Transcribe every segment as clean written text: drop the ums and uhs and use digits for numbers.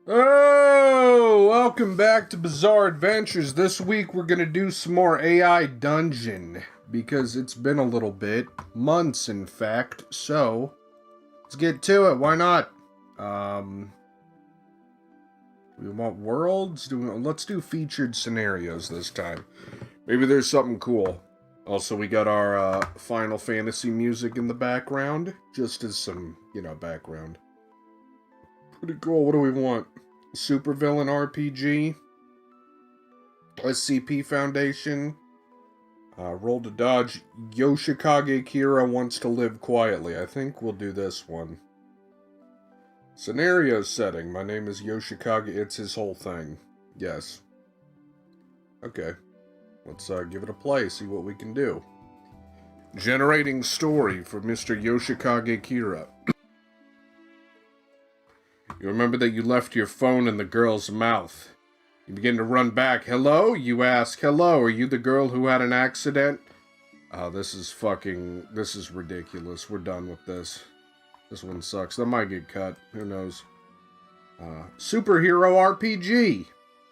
Oh, welcome back to Bizarre Adventures. This week we're going to do some more AI Dungeon, because it's been a little bit, months in fact, so let's get to it, why not? We want worlds? Let's do featured scenarios this time. Maybe there's something cool. Also, we got our Final Fantasy music in the background, just as some, background. Pretty cool. What do we want? Supervillain RPG. SCP Foundation. Roll to dodge. Yoshikage Kira wants to live quietly. I think we'll do this one. Scenario setting. My name is Yoshikage. It's his whole thing. Yes. Okay. Let's give it a play. See what we can do. Generating story for Mr. Yoshikage Kira. You remember that you left your phone in the girl's mouth. You begin to run back. Hello? You ask, hello, are you the girl who had an accident? Oh, this is ridiculous. We're done with this. This one sucks. That might get cut. Who knows? Superhero RPG.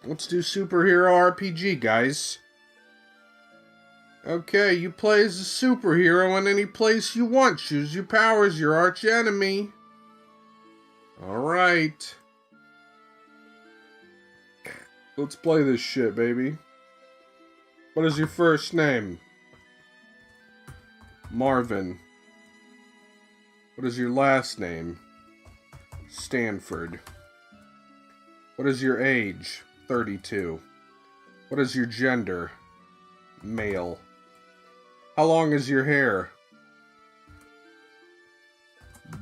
Let's do superhero RPG, guys. Okay, you play as a superhero in any place you want. Choose your powers, your arch enemy. Alright. Let's play this shit, baby. What is your first name? Marvin. What is your last name? Stanford. What is your age? 32. What is your gender? Male. How long is your hair?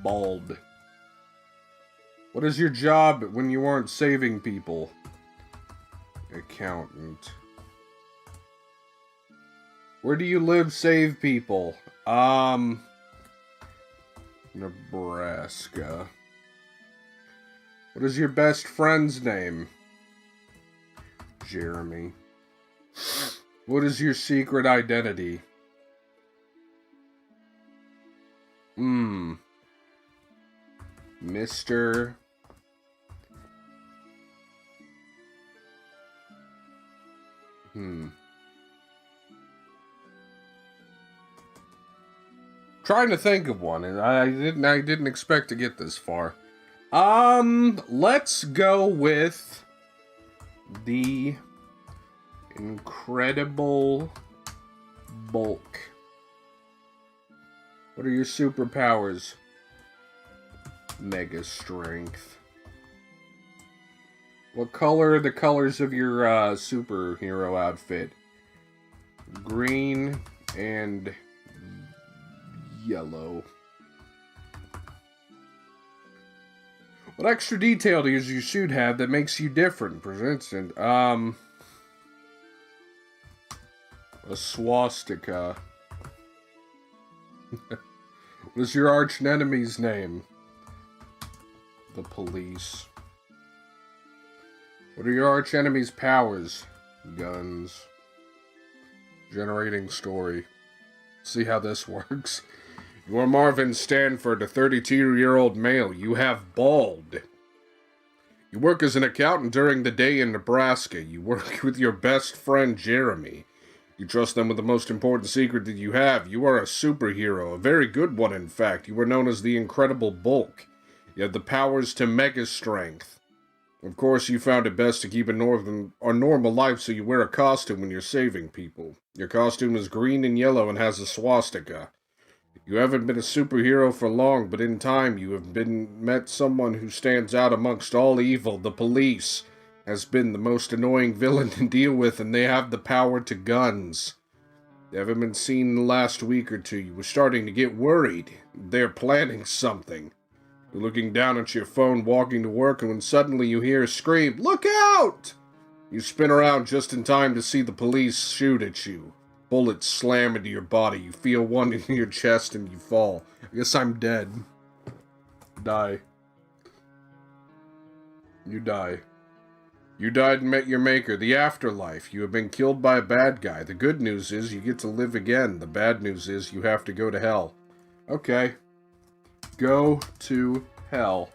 Bald. What is your job when you aren't saving people? Accountant. Where do you live, save people? Nebraska. What is your best friend's name? Jeremy. What is your secret identity? Mr. Trying to think of one, and I didn't expect to get this far. Let's go with the Incredible Bulk. What are your superpowers? Mega Strength. What color are the colors of your superhero outfit? Green and yellow. What extra detail does your suit have that makes you different? For instance, a swastika. What is your arch enemy's name? The police. What are your arch enemy's powers? Guns. Generating story. See how this works. You are Marvin Stanford, a 32-year-old male. You have bald. You work as an accountant during the day in Nebraska. You work with your best friend, Jeremy. You trust them with the most important secret that you have. You are a superhero, a very good one, in fact. You are known as the Incredible Bulk. You have the powers to mega strength. Of course, you found it best to keep a normal life, so you wear a costume when you're saving people. Your costume is green and yellow and has a swastika. You haven't been a superhero for long, but in time you have met someone who stands out amongst all evil. The police has been the most annoying villain to deal with, and they have the power to guns. They haven't been seen in the last week or two. You were starting to get worried. They're planning something. You're looking down at your phone, walking to work, and when suddenly you hear a scream, "Look out!" You spin around just in time to see the police shoot at you. Bullets slam into your body. You feel one in your chest and you fall. I guess I'm dead. Die. You die. You died and met your maker. The afterlife. You have been killed by a bad guy. The good news is you get to live again. The bad news is you have to go to hell. Okay. Go to hell.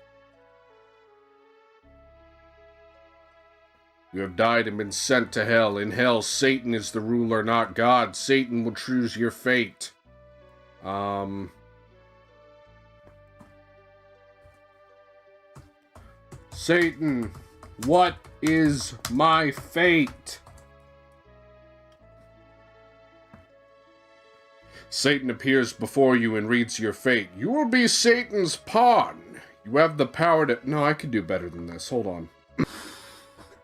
You have died and been sent to hell. In hell, Satan is the ruler, not God. Satan will choose your fate. Satan, what is my fate? Satan appears before you and reads your fate. You will be Satan's pawn. You have the power to... No, I could do better than this. Hold on.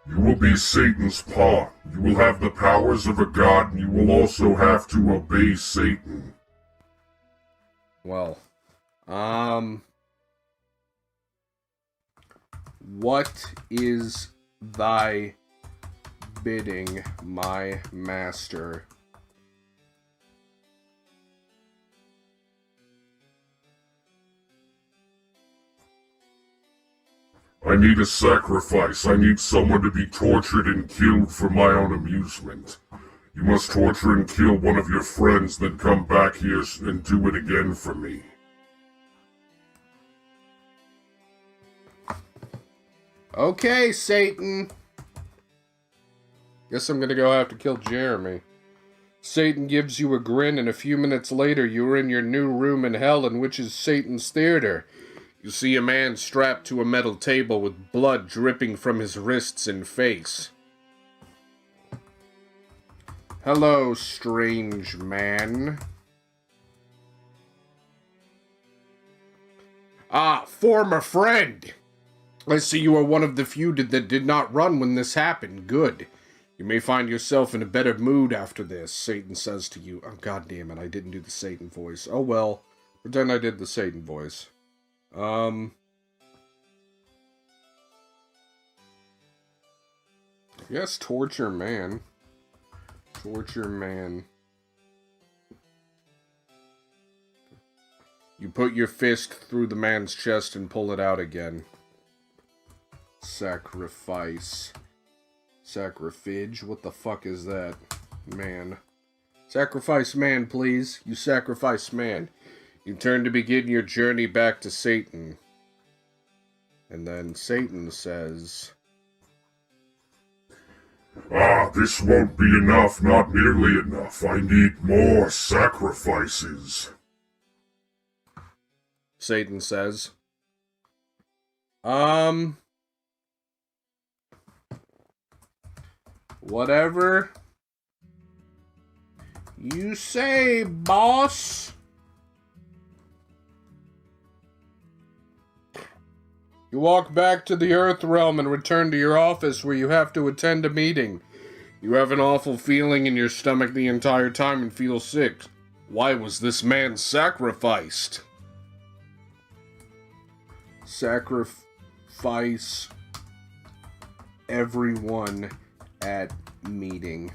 You will be Satan's pawn. You will have the powers of a god, and you will also have to obey Satan. Well, what is thy bidding, my master? I need a sacrifice. I need someone to be tortured and killed for my own amusement. You must torture and kill one of your friends, then come back here and do it again for me. Okay, Satan. Guess I'm gonna go have to kill Jeremy. Satan gives you a grin, and a few minutes later, you are in your new room in hell, in which is Satan's theater. You see a man strapped to a metal table with blood dripping from his wrists and face. Hello, strange man. Ah, former friend. I see you are one of the few that did not run when this happened. Good. You may find yourself in a better mood after this, Satan says to you. Oh, God damn it, I didn't do the Satan voice. Oh, well. Pretend I did the Satan voice. Yes, torture man. Torture man. You put your fist through the man's chest and pull it out again. Sacrifice. Sacrifige? What the fuck is that? Man. Sacrifice man, please. You sacrifice man. You turn to begin your journey back to Satan. And then Satan says... Ah, this won't be enough, not nearly enough. I need more sacrifices. Satan says. Whatever you say, boss. You walk back to the Earth Realm and return to your office where you have to attend a meeting. You have an awful feeling in your stomach the entire time and feel sick. Why was this man sacrificed? Sacrifice everyone at meeting.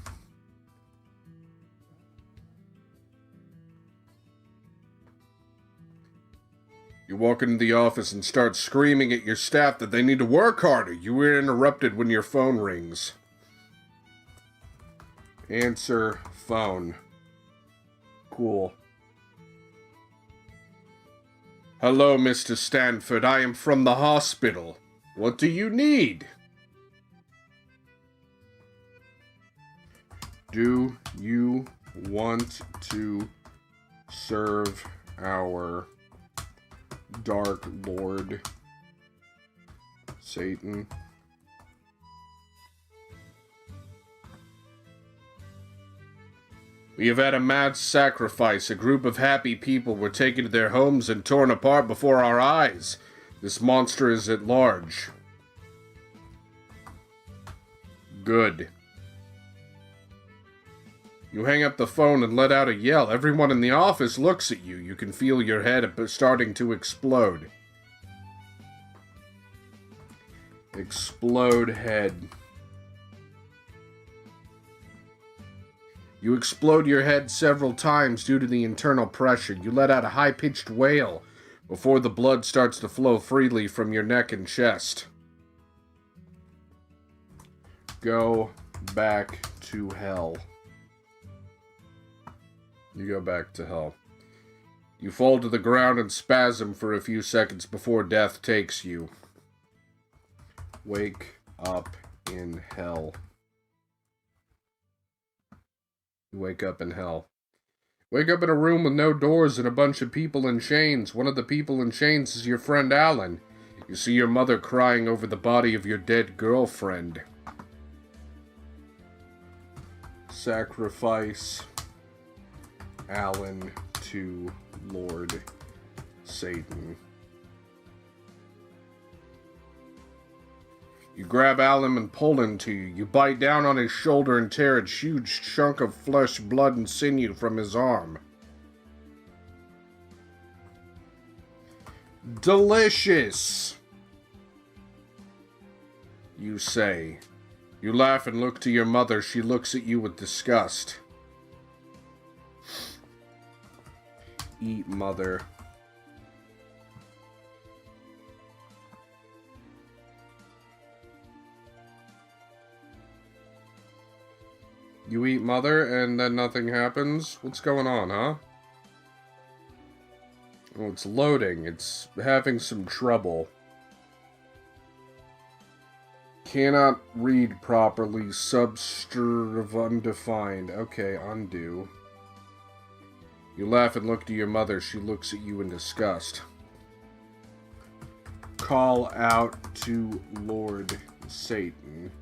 You walk into the office and start screaming at your staff that they need to work harder. You were interrupted when your phone rings. Answer phone. Cool. Hello, Mr. Stanford. I am from the hospital. What do you need? Do you want to serve our Dark Lord Satan? We have had a mad sacrifice. A group of happy people were taken to their homes and torn apart before our eyes. This monster is at large. Good. You hang up the phone and let out a yell. Everyone in the office looks at you. You can feel your head starting to explode. Explode head. You explode your head several times due to the internal pressure. You let out a high-pitched wail before the blood starts to flow freely from your neck and chest. Go back to hell. You go back to hell. You fall to the ground and spasm for a few seconds before death takes you. Wake up in hell. You wake up in hell. Wake up in a room with no doors and a bunch of people in chains. One of the people in chains is your friend Alan. You see your mother crying over the body of your dead girlfriend. Sacrifice Alan to Lord Satan. You grab Alan and pull him to you. You bite down on his shoulder and tear a huge chunk of flesh, blood, and sinew from his arm. Delicious, you say. You laugh and look to your mother. She looks at you with disgust. Eat, mother. You eat, mother, and then nothing happens? What's going on, huh? Oh, it's loading. It's having some trouble. Cannot read properly. Substr of undefined. Okay, undo. You laugh and look to your mother. She looks at you in disgust. Call out to Lord Satan.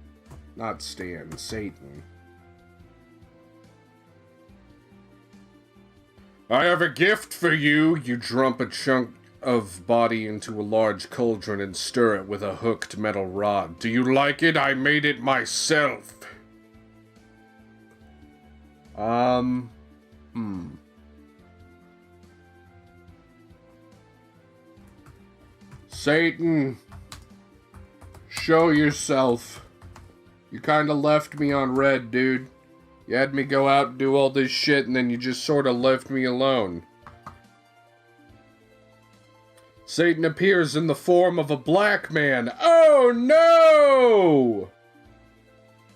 Not Stan, Satan. I have a gift for you. You drop a chunk of body into a large cauldron and stir it with a hooked metal rod. Do you like it? I made it myself. Satan, show yourself. You kinda left me on red, dude. You had me go out and do all this shit, and then you just sorta left me alone. Satan appears in the form of a black man. Oh no!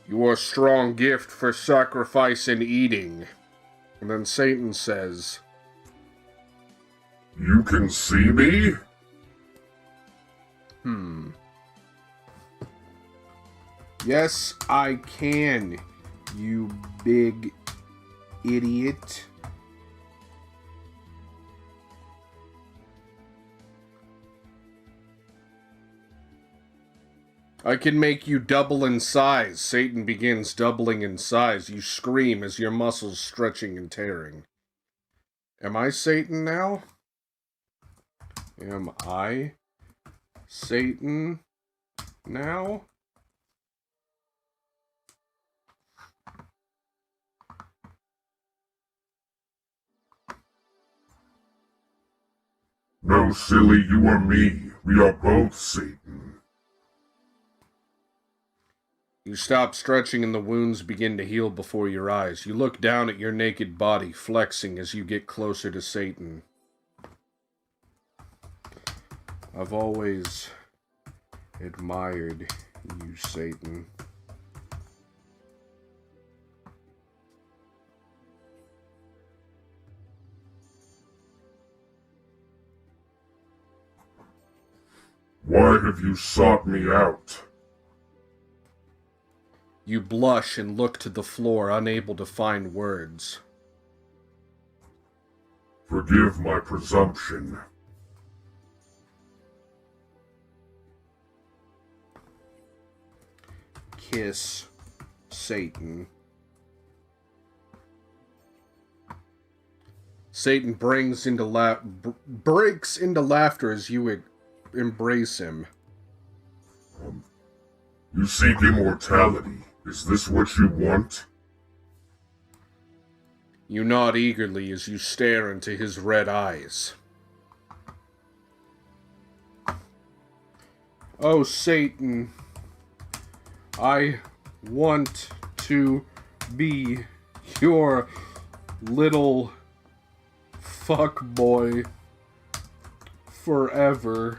You are a strong gift for sacrifice and eating. And then Satan says, You can see me? Yes, I can, you big idiot. I can make you double in size. Satan begins doubling in size. You scream as your muscles stretching and tearing. Am I Satan now? Am I Satan now? No, silly, you are me. We are both Satan. You stop stretching and the wounds begin to heal before your eyes. You look down at your naked body, flexing as you get closer to Satan. I've always admired you, Satan. Why have you sought me out? You blush and look to the floor, unable to find words. Forgive my presumption. Kiss Satan. Satan breaks into laughter as you embrace him. You seek immortality. Is this what you want? You nod eagerly as you stare into his red eyes. Oh, Satan. I want to be your little fuckboy forever.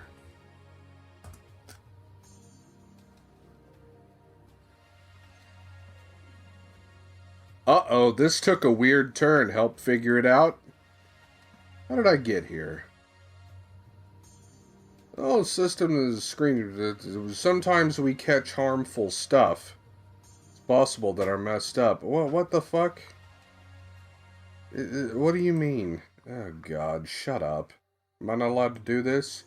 Uh-oh, this took a weird turn. Help figure it out? How did I get here? Oh, system is screened. Sometimes we catch harmful stuff. It's possible that are messed up. What the fuck? What do you mean? Oh god, shut up. Am I not allowed to do this?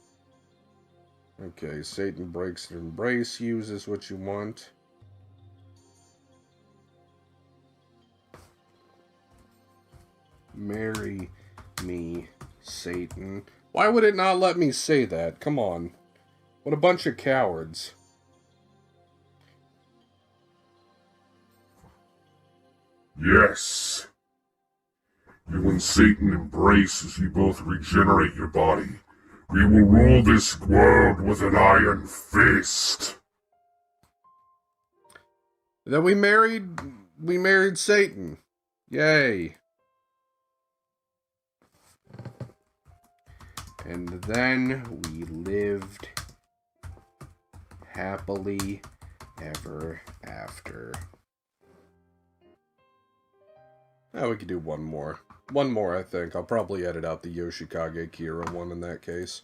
Okay, Satan breaks the embrace. Use is what you want. Marry me, Satan. Why would it not let me say that? Come on. What a bunch of cowards. Yes. You and Satan embrace as you both regenerate your body. We will rule this world with an iron fist. Then we married Satan. Yay. And then we lived happily ever after. Oh, we could do one more. One more, I think. I'll probably edit out the Yoshikage Kira one in that case.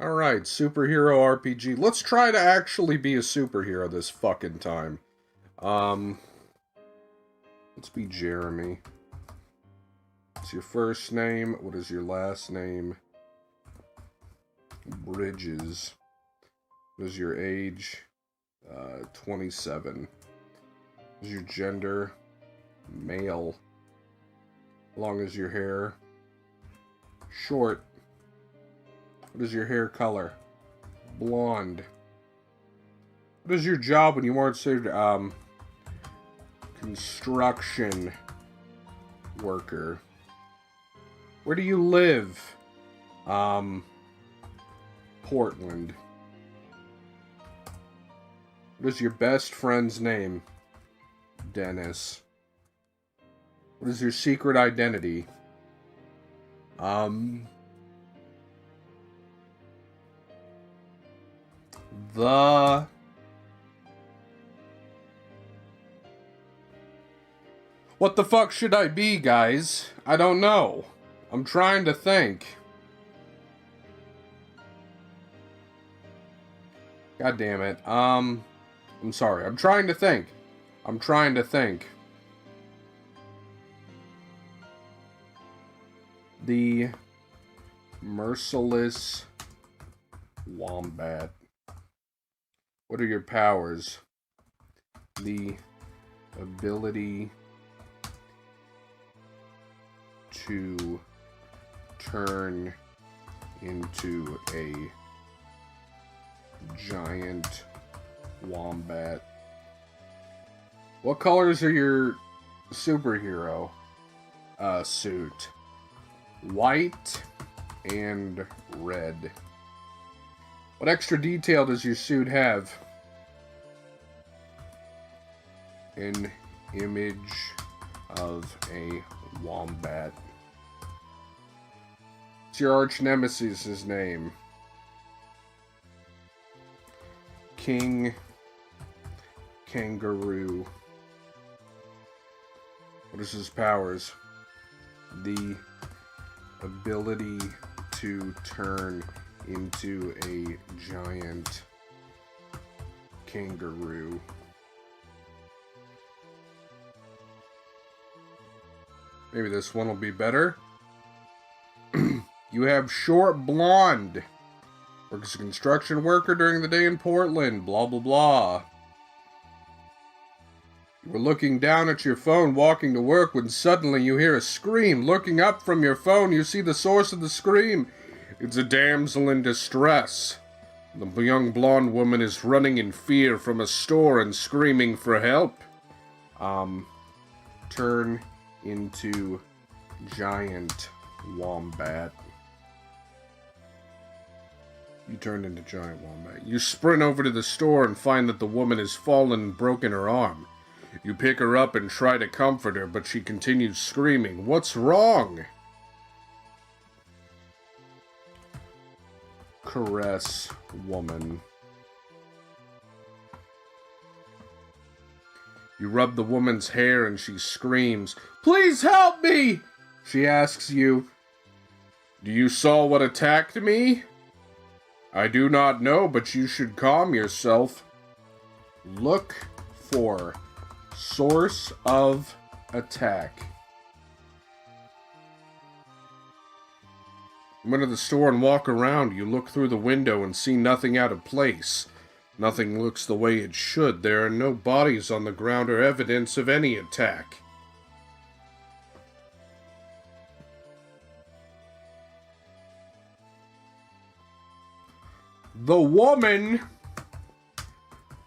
Alright, superhero RPG. Let's try to actually be a superhero this fucking time. Let's be Jeremy. What's your first name? What is your last name? Bridges. What is your age? 27. What is your gender? Male. How long is your hair? Short. What is your hair color? Blonde. What is your job when you weren't saved? Construction worker. Where do you live? Portland. What is your best friend's name? Dennis. What is your secret identity? What the fuck should I be, guys? I don't know. I'm trying to think. God damn it. I'm sorry. I'm trying to think. The Merciless Wombat. What are your powers? The ability to turn into a giant wombat. What colors are your superhero suit? White and red. What extra detail does your suit have? An image of a wombat. What's your arch nemesis' name? King Kangaroo. What is his powers? The ability to turn into a giant kangaroo. Maybe this one will be better. You have short blonde. Works as a construction worker during the day in Portland. Blah, blah, blah. You were looking down at your phone walking to work when suddenly you hear a scream. Looking up from your phone, you see the source of the scream. It's a damsel in distress. The young blonde woman is running in fear from a store and screaming for help. Turn into giant wombat. You turned into giant wombat. You sprint over to the store and find that the woman has fallen and broken her arm. You pick her up and try to comfort her, but she continues screaming. What's wrong? Caress woman. You rub the woman's hair and she screams, "Please help me!" She asks you, "Do you saw what attacked me?" I do not know, but you should calm yourself. Look for source of attack. You enter the store and walk around. You look through the window and see nothing out of place. Nothing looks the way it should. There are no bodies on the ground or evidence of any attack. The woman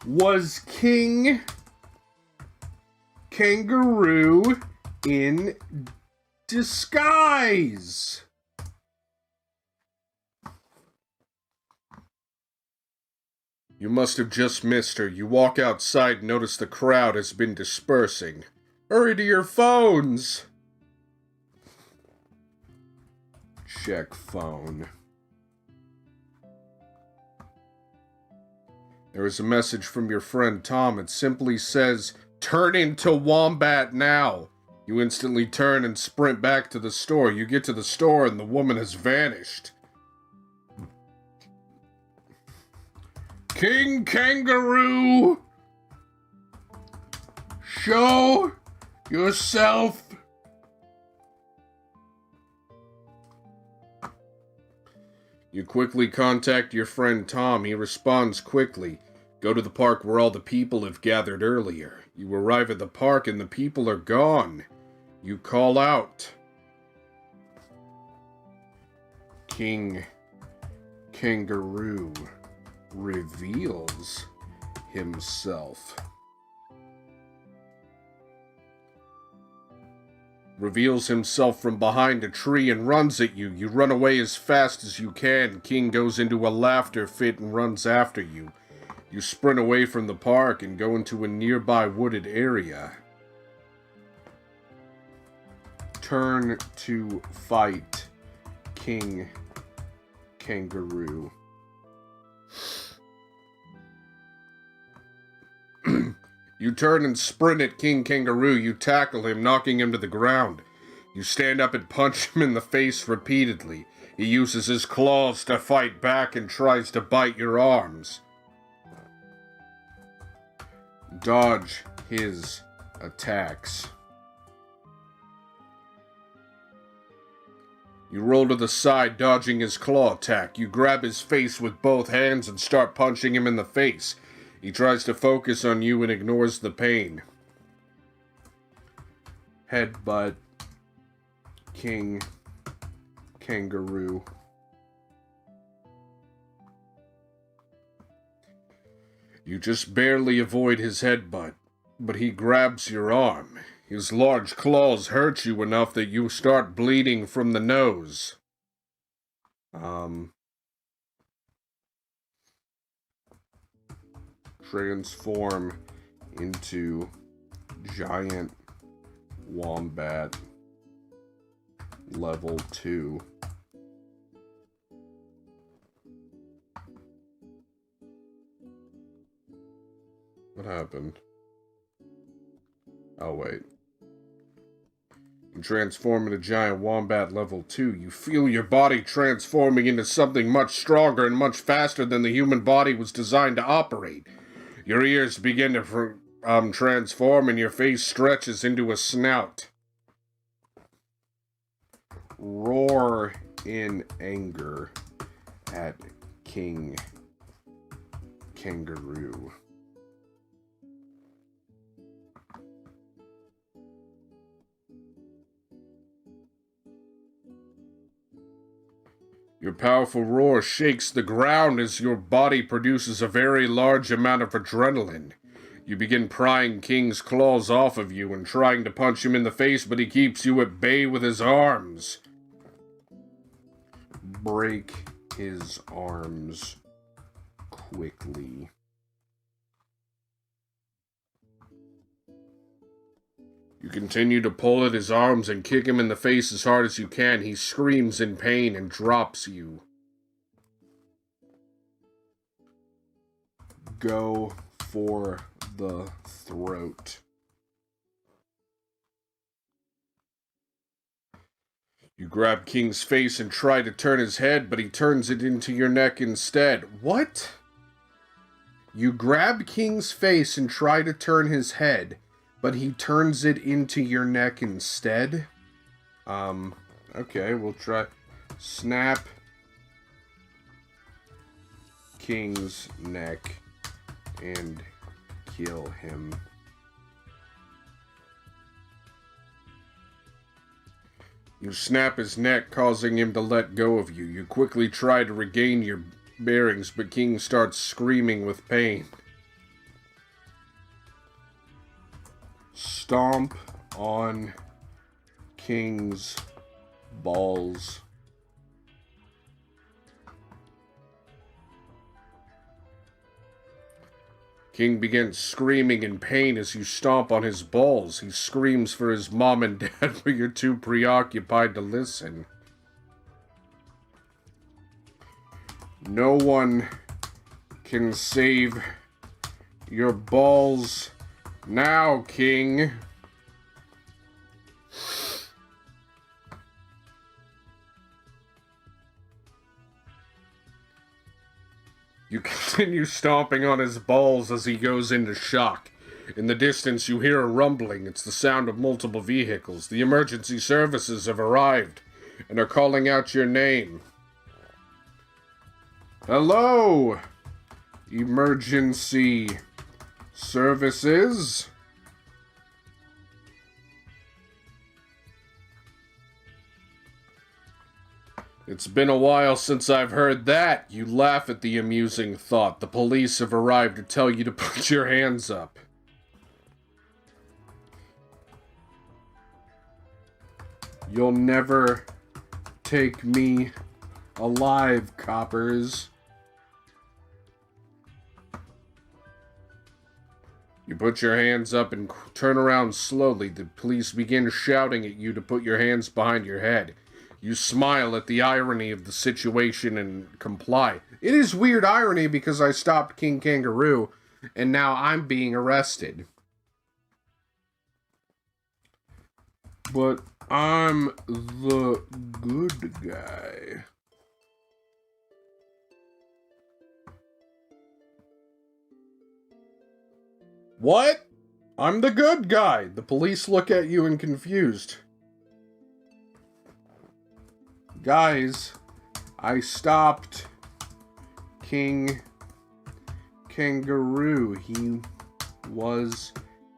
was King Kangaroo in disguise. You must have just missed her. You walk outside and notice the crowd has been dispersing. Hurry to your phones! Check phone. There is a message from your friend Tom. It simply says, "Turn into Wombat now." You instantly turn and sprint back to the store. You get to the store and the woman has vanished. King Kangaroo! Show yourself! You quickly contact your friend Tom. He responds quickly. Go to the park where all the people have gathered earlier. You arrive at the park and the people are gone. You call out. King Kangaroo reveals himself. Reveals himself from behind a tree and runs at you. You run away as fast as you can. King goes into a laughter fit and runs after you. You sprint away from the park and go into a nearby wooded area. Turn to fight King Kangaroo. You turn and sprint at King Kangaroo. You tackle him, knocking him to the ground. You stand up and punch him in the face repeatedly. He uses his claws to fight back and tries to bite your arms. Dodge his attacks. You roll to the side, dodging his claw attack. You grab his face with both hands and start punching him in the face. He tries to focus on you and ignores the pain. Headbutt King Kangaroo. You just barely avoid his headbutt, but he grabs your arm. His large claws hurt you enough that you start bleeding from the nose. Transform into giant wombat level 2. What happened? Oh, wait. You transform into giant wombat level 2. You feel your body transforming into something much stronger and much faster than the human body was designed to operate. Your ears begin to transform and your face stretches into a snout. Roar in anger at King Kangaroo. Your powerful roar shakes the ground as your body produces a very large amount of adrenaline. You begin prying King's claws off of you and trying to punch him in the face, but he keeps you at bay with his arms. Break his arms quickly. You continue to pull at his arms and kick him in the face as hard as you can. He screams in pain and drops you. Go for the throat. You grab King's face and try to turn his head, but he turns it into your neck instead. What? You grab King's face and try to turn his head, but he turns it into your neck instead? Okay, we'll try. Snap King's neck and kill him. You snap his neck, causing him to let go of you. You quickly try to regain your bearings, but King starts screaming with pain. Stomp on King's balls. King begins screaming in pain as you stomp on his balls. He screams for his mom and dad, but you're too preoccupied to listen. No one can save your balls now, King. You continue stomping on his balls as he goes into shock. In the distance, you hear a rumbling. It's the sound of multiple vehicles. The emergency services have arrived and are calling out your name. Hello, emergency services. It's been a while since I've heard that. You laugh at the amusing thought. The police have arrived to tell you to put your hands up. You'll never take me alive, coppers. You put your hands up and turn around slowly. The police begin shouting at you to put your hands behind your head. You smile at the irony of the situation and comply. It is weird irony because I stopped King Kangaroo and now I'm being arrested. But I'm the good guy. What? I'm the good guy. The police look at you and confused. Guys, I stopped King Kangaroo. He was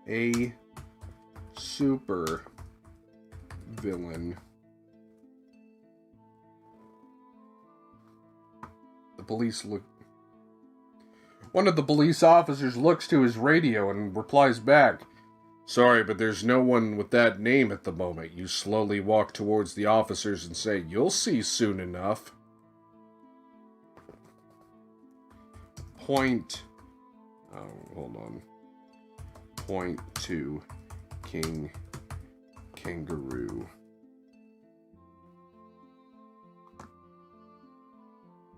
a super villain. The police look. One of the police officers looks to his radio and replies back, "Sorry, but there's no one with that name at the moment." You slowly walk towards the officers and say, "You'll see soon enough." Point to King Kangaroo.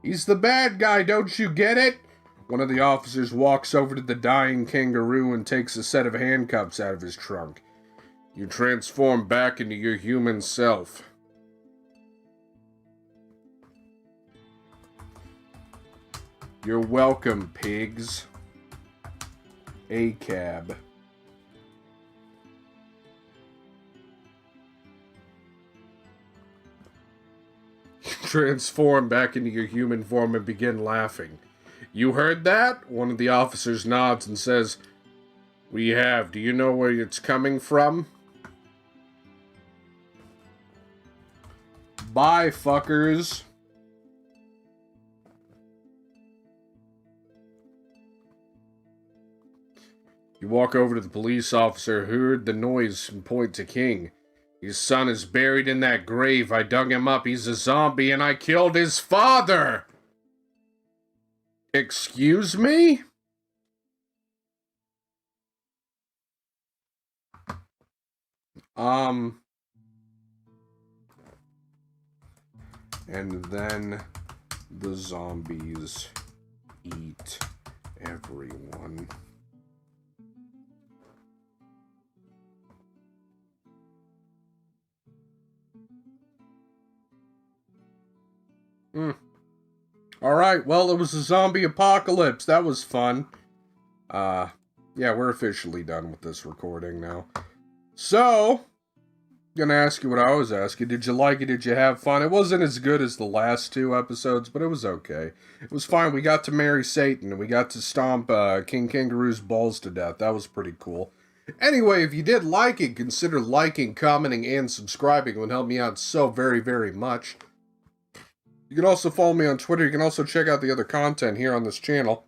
He's the bad guy, don't you get it? One of the officers walks over to the dying kangaroo and takes a set of handcuffs out of his trunk. You transform back into your human self. You're welcome, pigs. A cab. You transform back into your human form and begin laughing. You heard that? One of the officers nods and says, "We have. Do you know where it's coming from?" Bye, fuckers. You walk over to the police officer who heard the noise and point to King. "His son is buried in that grave. I dug him up. He's a zombie and I killed his father!" Excuse me? And then the zombies eat everyone. Alright, well, it was a zombie apocalypse. That was fun. Yeah, we're officially done with this recording now. So, gonna ask you what I always ask you. Did you like it? Did you have fun? It wasn't as good as the last 2 episodes, but it was okay. It was fine. We got to marry Satan, and we got to stomp King Kangaroo's balls to death. That was pretty cool. Anyway, if you did like it, consider liking, commenting, and subscribing. It would help me out so very, very much. You can also follow me on Twitter. You can also check out the other content here on this channel.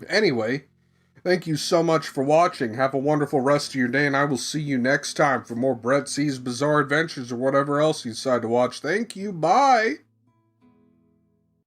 Anyway, thank you so much for watching. Have a wonderful rest of your day, and I will see you next time for more Brettc's Bizarre Adventures or whatever else you decide to watch. Thank you. Bye.